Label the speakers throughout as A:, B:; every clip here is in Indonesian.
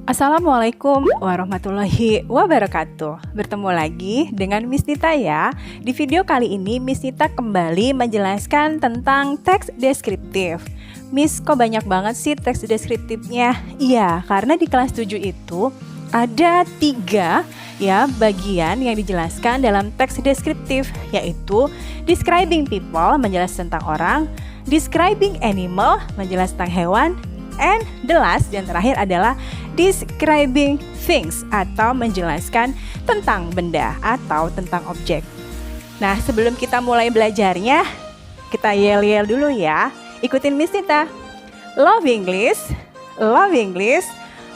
A: Assalamualaikum warahmatullahi wabarakatuh. Bertemu lagi dengan Miss Nita ya. Di video kali ini Miss Nita kembali menjelaskan tentang teks deskriptif. Miss, kok banyak banget sih teks deskriptifnya? Iya, karena di kelas 7 itu ada 3 bagian yang dijelaskan dalam teks deskriptif, yaitu describing people, menjelaskan tentang orang, describing animal, menjelaskan tentang hewan, and the last yang terakhir adalah describing things atau menjelaskan tentang benda atau tentang objek. Nah, sebelum kita mulai belajarnya, kita yel-yel dulu ya. Ikutin Miss Nita. Love English, love English,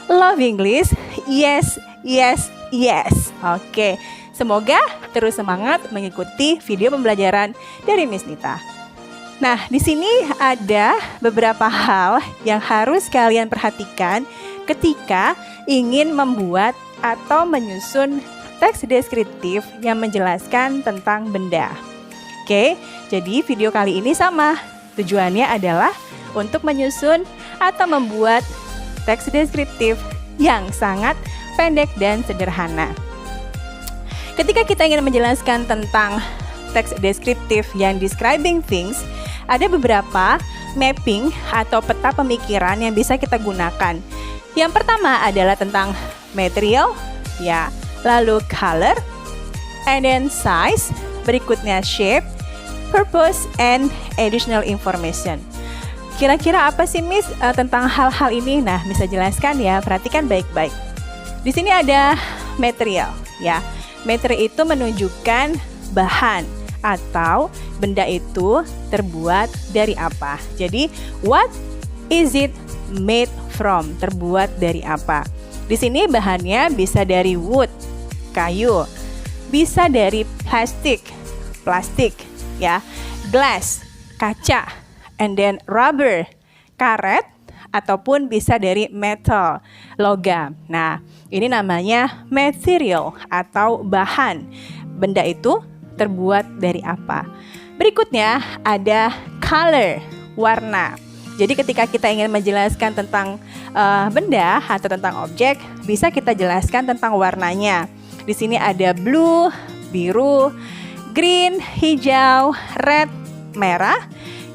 A: love English, yes, yes, yes. Oke, semoga terus semangat mengikuti video pembelajaran dari Miss Nita. Nah, di sini ada beberapa hal yang harus kalian perhatikan ketika ingin membuat atau menyusun teks deskriptif yang menjelaskan tentang benda. Oke, jadi video kali ini sama. Tujuannya adalah untuk menyusun atau membuat teks deskriptif yang sangat pendek dan sederhana. Ketika kita ingin menjelaskan tentang teks deskriptif yang describing things, ada beberapa mapping atau peta pemikiran yang bisa kita gunakan. Yang pertama adalah tentang material, ya, lalu color, and then size, berikutnya shape, purpose, and additional information. Kira-kira apa sih Miss tentang hal-hal ini? Nah, bisa jelaskan ya, perhatikan baik-baik. Di sini ada material, ya. Material itu menunjukkan bahan atau benda itu terbuat dari apa. Jadi, what is it made from? Terbuat dari apa? Di sini bahannya bisa dari wood, kayu, bisa dari plastik, ya, glass, kaca, and then rubber, karet, ataupun bisa dari metal, logam. Nah, ini namanya material atau bahan. Benda itu terbuat dari apa? Berikutnya ada color, warna. Jadi ketika kita ingin menjelaskan tentang benda atau tentang objek, bisa kita jelaskan tentang warnanya. Di sini ada blue, biru, green, hijau, red, merah,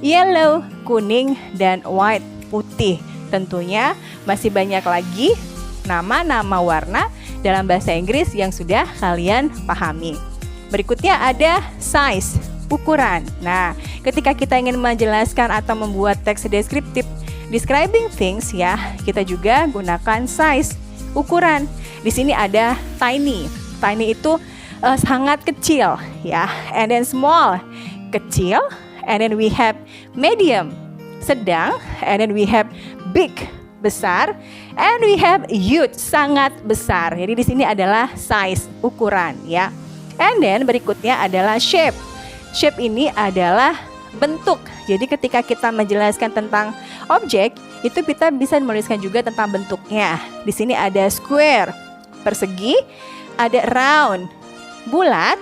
A: yellow, kuning, dan white, putih. Tentunya masih banyak lagi nama-nama warna dalam bahasa Inggris yang sudah kalian pahami. Berikutnya ada size, ukuran. Nah, ketika kita ingin menjelaskan atau membuat teks deskriptif describing things ya, kita juga gunakan size, ukuran. Di sini ada tiny. Tiny itu sangat kecil ya. And then small, kecil. And then we have medium, sedang. And then we have big, besar. And we have huge, sangat besar. Jadi di sini adalah size, ukuran ya. And then berikutnya adalah shape. Shape ini adalah bentuk. Jadi ketika kita menjelaskan tentang objek, itu kita bisa menuliskan juga tentang bentuknya. Di sini ada square, persegi, ada round, bulat,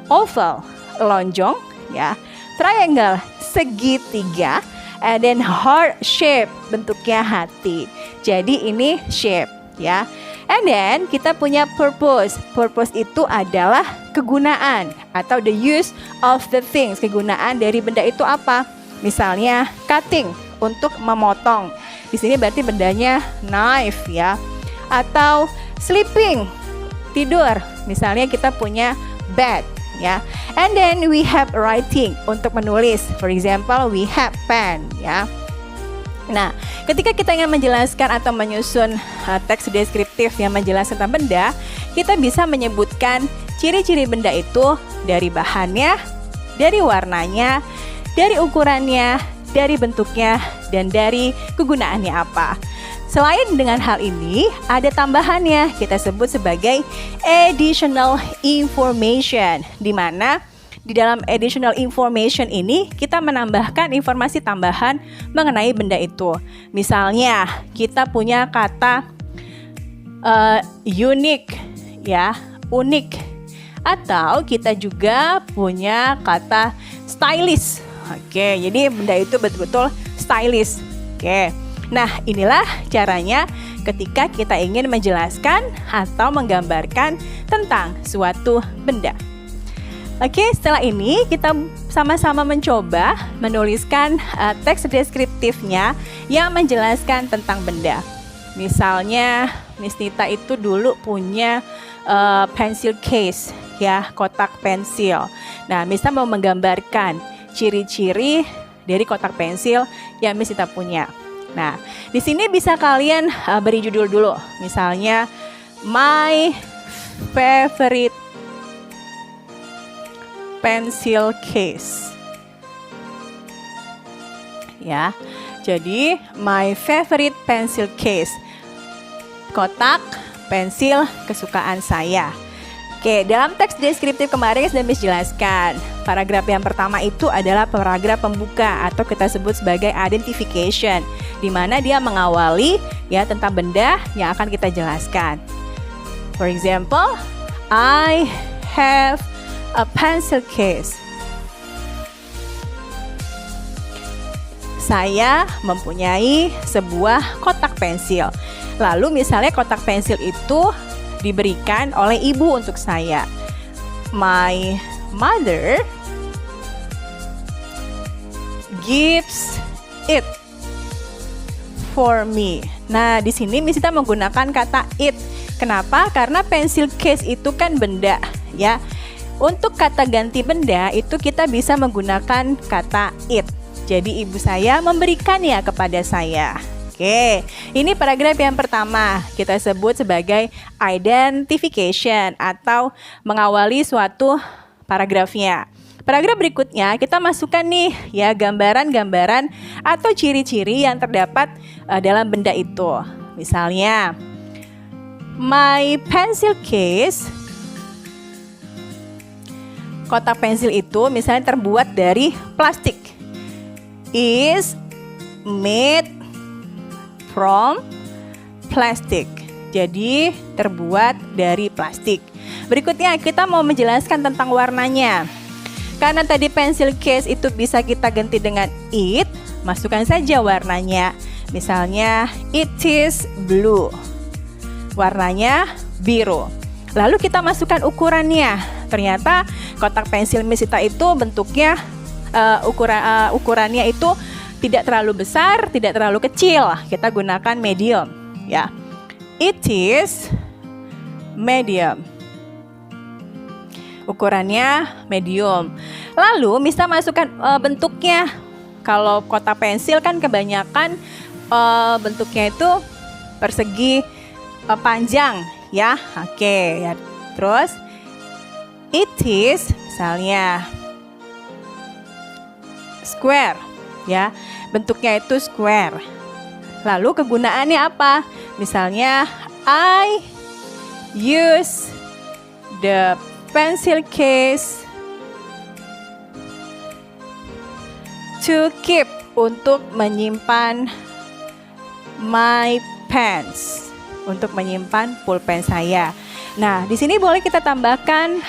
A: oval, lonjong, ya, triangle, segitiga, and then heart shape, bentuknya hati. Jadi ini shape, ya. And then kita punya purpose. Purpose itu adalah kegunaan atau the use of the things. Kegunaan dari benda itu apa? Misalnya cutting, untuk memotong. Di sini berarti bendanya knife ya. Atau sleeping, tidur. Misalnya kita punya bed ya. And then we have writing, untuk menulis. For example, we have pen ya. Nah, ketika kita ingin menjelaskan atau menyusun teks deskriptif yang menjelaskan tentang benda, kita bisa menyebutkan ciri-ciri benda itu dari bahannya, dari warnanya, dari ukurannya, dari bentuknya, dan dari kegunaannya apa. Selain dengan hal ini, ada tambahannya, kita sebut sebagai additional information, di mana di dalam additional information ini kita menambahkan informasi tambahan mengenai benda itu. Misalnya kita punya kata unique ya, unik. Atau kita juga punya kata stylish. Oke, jadi benda itu betul-betul stylish. Oke. Nah, inilah caranya ketika kita ingin menjelaskan atau menggambarkan tentang suatu benda. Oke, setelah ini kita sama-sama mencoba menuliskan teks deskriptifnya yang menjelaskan tentang benda. Misalnya, Miss Nita itu dulu punya pencil case, ya, kotak pensil. Nah, Miss Nita mau menggambarkan ciri-ciri dari kotak pensil yang Miss Nita punya. Nah, di sini bisa kalian beri judul dulu. Misalnya, My Favorite Pencil Case. Ya, jadi My Favorite Pencil Case. Kotak pensil kesukaan saya. Oke, dalam teks deskriptif kemarin sudah Miss jelaskan. Paragraf yang pertama itu adalah paragraf pembuka atau kita sebut sebagai identification, di mana dia mengawali ya tentang benda yang akan kita jelaskan. For example, I have a pencil case. Saya mempunyai sebuah kotak pensil. Lalu misalnya kotak pensil itu diberikan oleh ibu untuk saya. My mother gives it for me. Nah, di sini Miss Nita menggunakan kata it. Kenapa? Karena pencil case itu kan benda, ya. Untuk kata ganti benda itu kita bisa menggunakan kata it. Jadi ibu saya memberikannya kepada saya. Oke, ini paragraf yang pertama kita sebut sebagai identification atau mengawali suatu paragrafnya. Paragraf berikutnya kita masukkan nih ya gambaran-gambaran atau ciri-ciri yang terdapat dalam benda itu. Misalnya, my pencil case. Kotak pensil itu misalnya terbuat dari plastik. Is made from plastic. Jadi terbuat dari plastik. Berikutnya kita mau menjelaskan tentang warnanya. Karena tadi pencil case itu bisa kita ganti dengan it, masukkan saja warnanya. Misalnya it is blue. Warnanya biru. Lalu kita masukkan ukurannya. Ternyata kotak pensil Miss Nita itu bentuknya ukurannya itu tidak terlalu besar, tidak terlalu kecil. Kita gunakan medium, ya. It is medium. Ukurannya medium. Lalu Miss Nita masukkan bentuknya. Kalau kotak pensil kan kebanyakan bentuknya itu persegi panjang, ya. Oke, ya. Terus it is misalnya square, ya, bentuknya itu square. Lalu kegunaannya apa? Misalnya I use the pencil case to keep, untuk menyimpan my pens, untuk menyimpan pulpen saya. Nah, di sini boleh kita tambahkan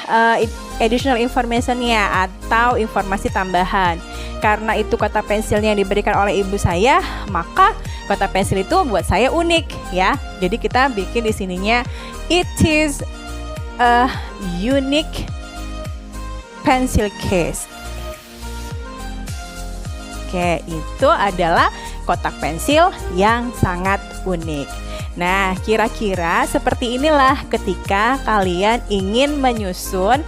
A: additional information-nya atau informasi tambahan. Karena itu kotak pensilnya yang diberikan oleh ibu saya, maka kotak pensil itu buat saya unik, ya. Jadi kita bikin di sininya it is a unique pencil case. Oke, itu adalah kotak pensil yang sangat unik. Nah, kira-kira seperti inilah ketika kalian ingin menyusun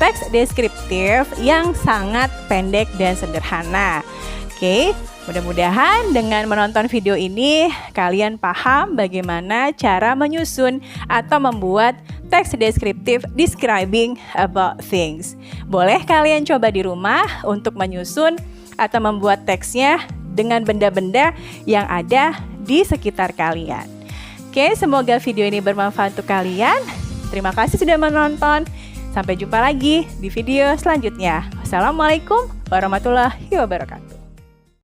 A: teks deskriptif yang sangat pendek dan sederhana. Oke, mudah-mudahan dengan menonton video ini kalian paham bagaimana cara menyusun atau membuat teks deskriptif describing about things. Boleh kalian coba di rumah untuk menyusun atau membuat teksnya dengan benda-benda yang ada di sekitar kalian. Oke, semoga video ini bermanfaat untuk kalian. Terima kasih sudah menonton. Sampai jumpa lagi di video selanjutnya. Wassalamualaikum warahmatullahi wabarakatuh.